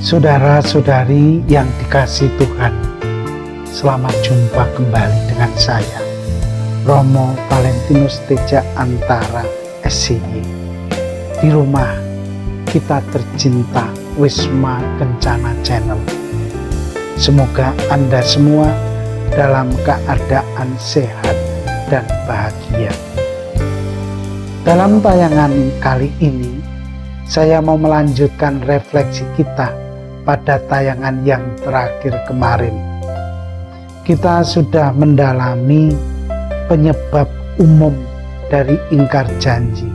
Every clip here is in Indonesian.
Saudara-saudari yang dikasihi Tuhan, selamat jumpa kembali dengan saya, Romo Valentinus Teja Antara SCY, di rumah kita tercinta Wisma Kencana Channel. Semoga Anda semua dalam keadaan sehat dan bahagia. Dalam tayangan kali ini, saya mau melanjutkan refleksi kita pada tayangan yang terakhir kemarin. Kita sudah mendalami penyebab umum dari ingkar janji.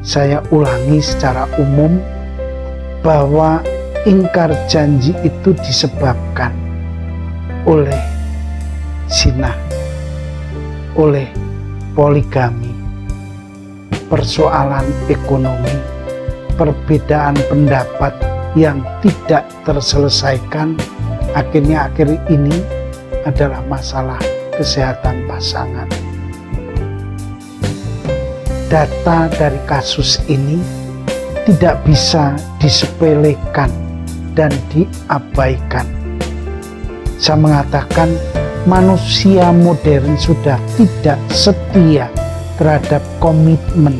Saya ulangi secara umum bahwa ingkar janji itu disebabkan oleh zina, oleh poligami, persoalan ekonomi, perbedaan pendapat yang tidak terselesaikan. Akhirnya akhir ini adalah masalah kesehatan pasangan. Data dari kasus ini tidak bisa disepelekan dan diabaikan. Saya mengatakan manusia modern sudah tidak setia terhadap komitmen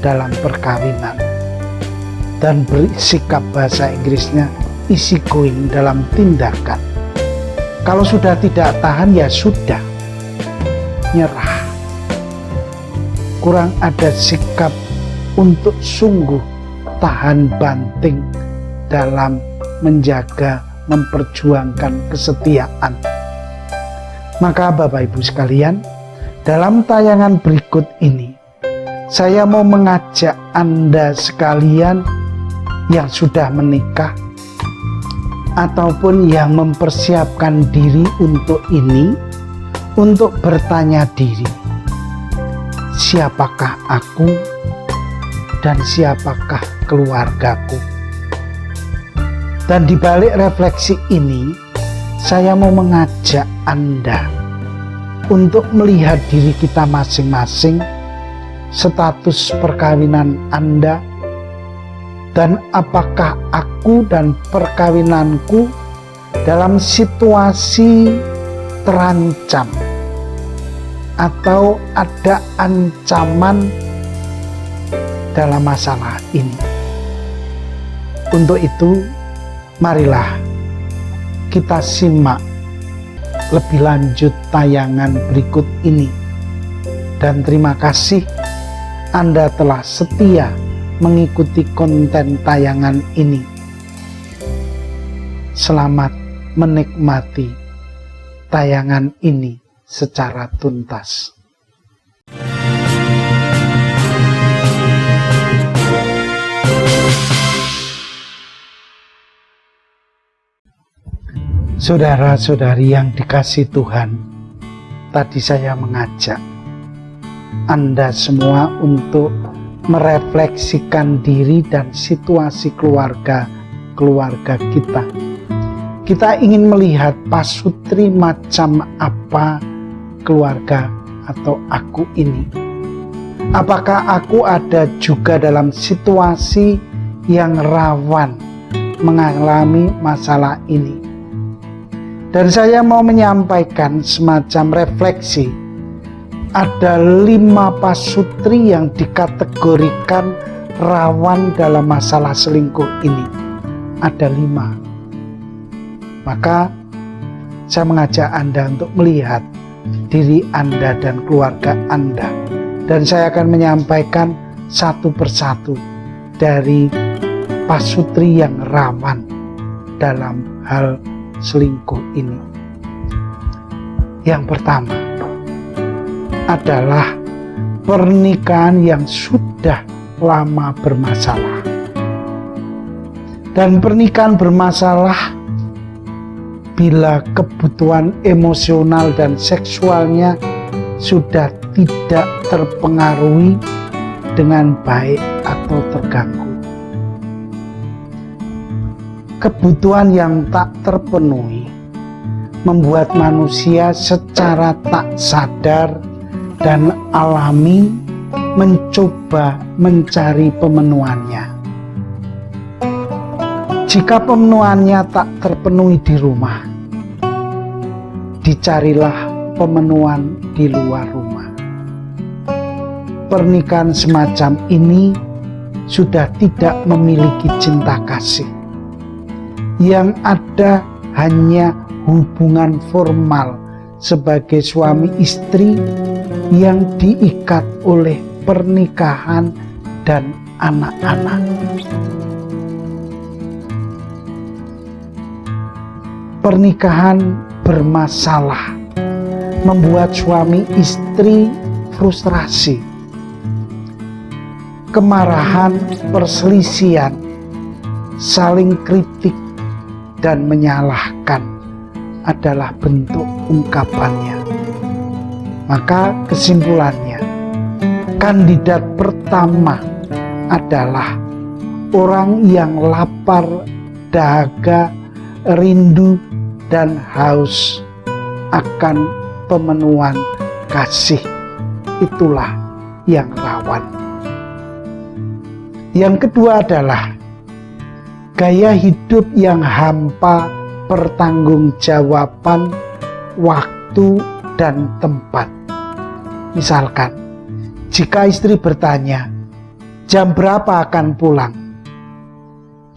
dalam perkawinan dan bersikap, bahasa Inggrisnya, easy going dalam tindakan. Kalau sudah tidak tahan, ya sudah, nyerah. Kurang ada sikap untuk sungguh tahan banting dalam menjaga, memperjuangkan kesetiaan. Maka Bapak Ibu sekalian, dalam tayangan berikut ini saya mau mengajak Anda sekalian yang sudah menikah ataupun yang mempersiapkan diri untuk ini, untuk bertanya diri, siapakah aku dan siapakah keluargaku? Dan di balik refleksi ini, saya mau mengajak Anda untuk melihat diri kita masing-masing, status perkawinan Anda, dan apakah aku dan perkawinanku dalam situasi terancam atau ada ancaman dalam masalah ini. Untuk itu, marilah kita simak lebih lanjut tayangan berikut ini. Dan terima kasih Anda telah setia mengikuti konten tayangan ini. Selamat menikmati tayangan ini secara tuntas. Saudara-saudari yang dikasihi Tuhan, tadi saya mengajak Anda semua untuk merefleksikan diri dan situasi keluarga kita. Kita ingin melihat pasutri macam apa keluarga atau aku ini. Apakah aku ada juga dalam situasi yang rawan mengalami masalah ini? Dan saya mau menyampaikan semacam refleksi. Ada 5 pasutri yang dikategorikan rawan dalam masalah selingkuh ini. Ada 5. Maka saya mengajak Anda untuk melihat diri Anda dan keluarga Anda. Dan saya akan menyampaikan satu persatu dari pasutri yang rawan dalam hal selingkuh ini. Yang pertama adalah pernikahan yang sudah lama bermasalah. Dan pernikahan bermasalah bila kebutuhan emosional dan seksualnya sudah tidak terpengaruhi dengan baik atau terganggu. Kebutuhan yang tak terpenuhi membuat manusia secara tak sadar dan alami mencoba mencari pemenuhannya. Jika pemenuhannya tak terpenuhi di rumah, dicarilah pemenuhan di luar rumah. Pernikahan semacam ini sudah tidak memiliki cinta kasih. Yang ada hanya hubungan formal sebagai suami istri yang diikat oleh pernikahan dan anak-anak. Pernikahan bermasalah, membuat suami istri frustrasi, kemarahan, perselisihan, saling kritik dan menyalahkan adalah bentuk ungkapannya. Maka kesimpulannya, kandidat pertama adalah orang yang lapar, dahaga, rindu, dan haus akan pemenuhan kasih. Itulah yang rawan. Yang kedua adalah gaya hidup yang hampa pertanggungjawaban waktu dan tempat. Misalkan, jika istri bertanya, jam berapa akan pulang?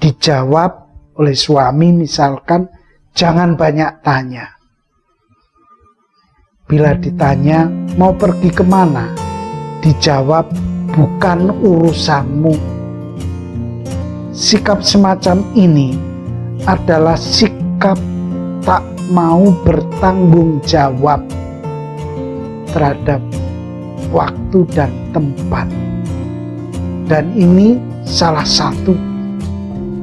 Dijawab oleh suami misalkan, jangan banyak tanya. Bila ditanya, mau pergi kemana? Dijawab, bukan urusanmu. Sikap semacam ini adalah sikap tak mau bertanggung jawab terhadap waktu dan tempat. Dan ini salah satu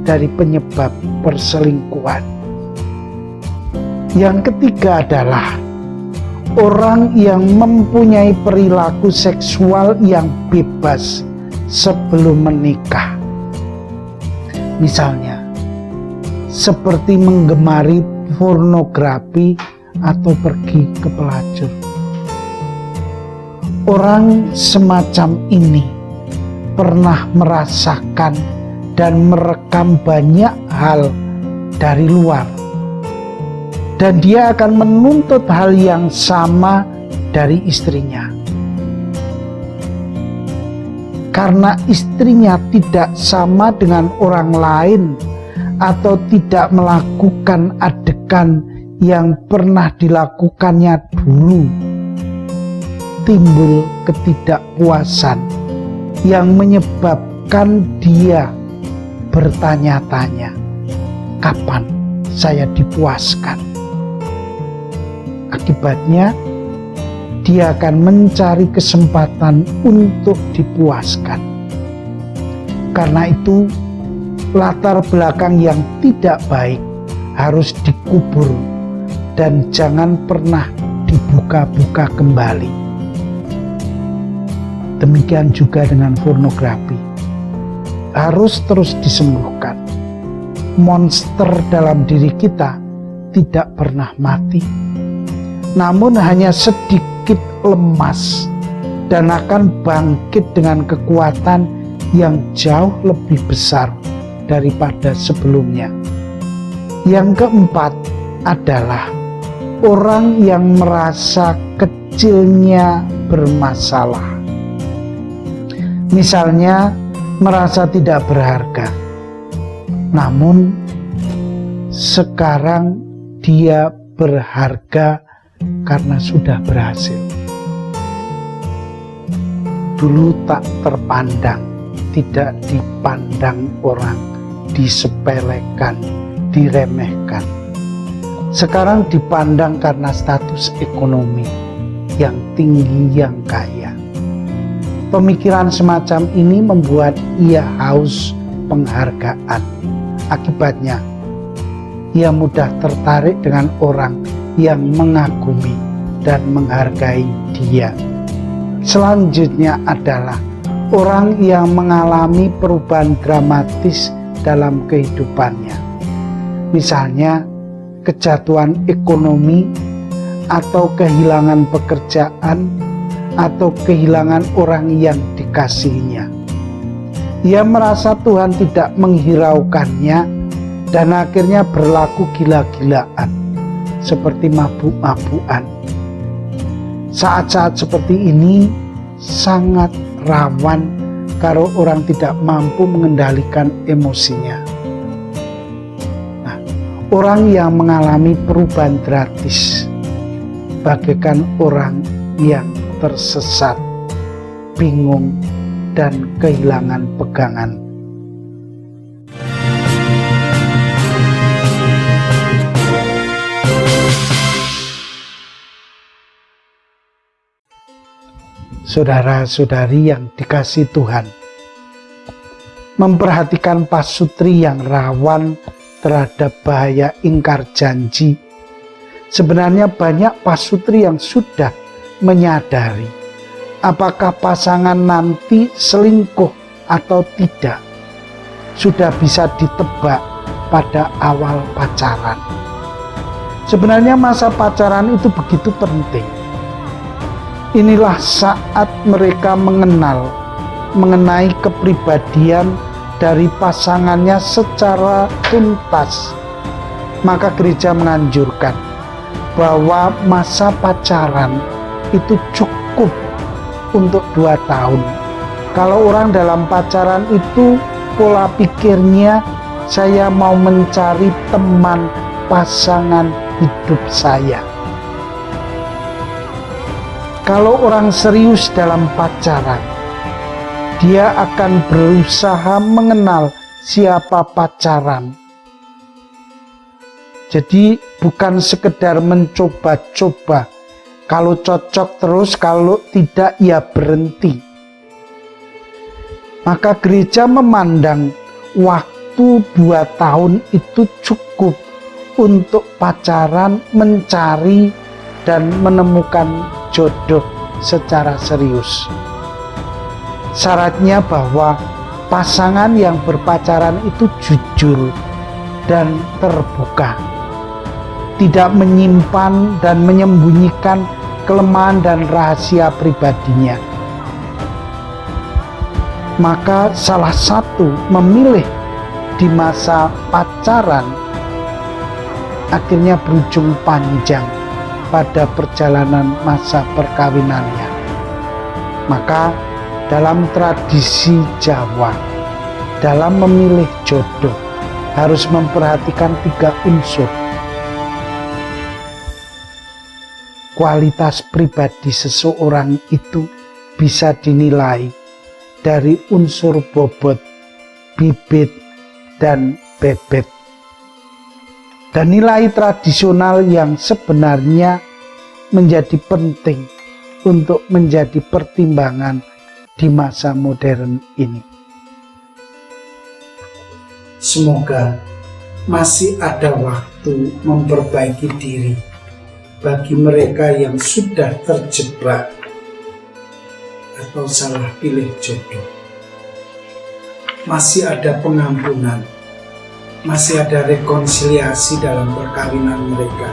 dari penyebab perselingkuhan. Yang ketiga adalah orang yang mempunyai perilaku seksual yang bebas sebelum menikah. Misalnya, seperti menggemari pornografi atau pergi ke pelacur. Orang semacam ini pernah merasakan dan merekam banyak hal dari luar, dan dia akan menuntut hal yang sama dari istrinya. Karena istrinya tidak sama dengan orang lain atau tidak melakukan adegan yang pernah dilakukannya dulu, timbul ketidakpuasan yang menyebabkan dia bertanya-tanya, kapan saya dipuaskan? Akibatnya, dia akan mencari kesempatan untuk dipuaskan. Karena itu, latar belakang yang tidak baik harus dikubur dan jangan pernah dibuka-buka kembali. Demikian juga dengan pornografi. Harus terus disembuhkan. Monster dalam diri kita tidak pernah mati, namun hanya sedikit lemas dan akan bangkit dengan kekuatan yang jauh lebih besar daripada sebelumnya. Yang keempat adalah orang yang merasa kecilnya bermasalah. Misalnya, merasa tidak berharga, namun sekarang dia berharga karena sudah berhasil. Dulu tak terpandang, tidak dipandang orang, disepelekan, diremehkan. Sekarang dipandang karena status ekonomi yang tinggi, yang kaya. Pemikiran semacam ini membuat ia haus penghargaan. Akibatnya, ia mudah tertarik dengan orang yang mengagumi dan menghargai dia. Selanjutnya adalah orang yang mengalami perubahan dramatis dalam kehidupannya. Misalnya, kejatuhan ekonomi atau kehilangan pekerjaan atau kehilangan orang yang dikasihinya. Ia merasa Tuhan tidak menghiraukannya dan akhirnya berlaku gila-gilaan seperti mabuk-mabukan. Saat-saat seperti ini sangat rawan kalau orang tidak mampu mengendalikan emosinya. Nah, orang yang mengalami perubahan drastis bagaikan orang yang tersesat, bingung, dan kehilangan pegangan. Saudara-saudari yang dikasihi Tuhan, memperhatikan pasutri yang rawan terhadap bahaya ingkar janji. Sebenarnya banyak pasutri yang sudah menyadari apakah pasangan nanti selingkuh atau tidak. Sudah bisa ditebak pada awal pacaran. Sebenarnya masa pacaran itu begitu penting. Inilah saat mereka mengenai kepribadian dari pasangannya secara tuntas. Maka gereja menganjurkan bahwa masa pacaran itu cukup untuk 2 tahun. Kalau orang dalam pacaran itu pola pikirnya, saya mau mencari teman pasangan hidup saya. Kalau orang serius dalam pacaran, dia akan berusaha mengenal siapa pacaran. Jadi bukan sekedar mencoba-coba. Kalau cocok terus, kalau tidak ya berhenti. Maka gereja memandang waktu 2 tahun itu cukup untuk pacaran, mencari dan menemukan jodoh secara serius. Syaratnya bahwa pasangan yang berpacaran itu jujur dan terbuka, tidak menyimpan dan menyembunyikan kelemahan dan rahasia pribadinya. Maka salah satu memilih di masa pacaran akhirnya berujung panjang pada perjalanan masa perkawinannya. Maka dalam tradisi Jawa, dalam memilih jodoh harus memperhatikan 3 unsur. Kualitas pribadi seseorang itu bisa dinilai dari unsur bobot, bibit, dan bebet. Dan nilai tradisional yang sebenarnya menjadi penting untuk menjadi pertimbangan di masa modern ini. Semoga masih ada waktu memperbaiki diri bagi mereka yang sudah terjebak atau salah pilih jodoh. Masih ada pengampunan, masih ada rekonsiliasi dalam perkawinan mereka.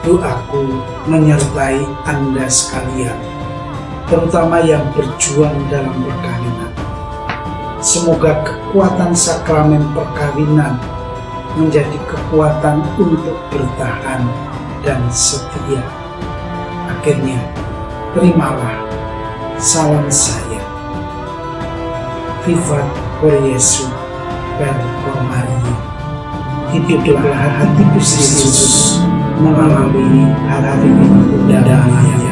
Doaku menyertai Anda sekalian, terutama yang berjuang dalam perkawinan. Semoga kekuatan sakramen perkawinan menjadi kekuatan untuk bertahan dan setia. Akhirnya, terimalah salam saya. Vivat Cor Jesu per Cor Maria. Hiduplah hati Yesus melalui hati damai.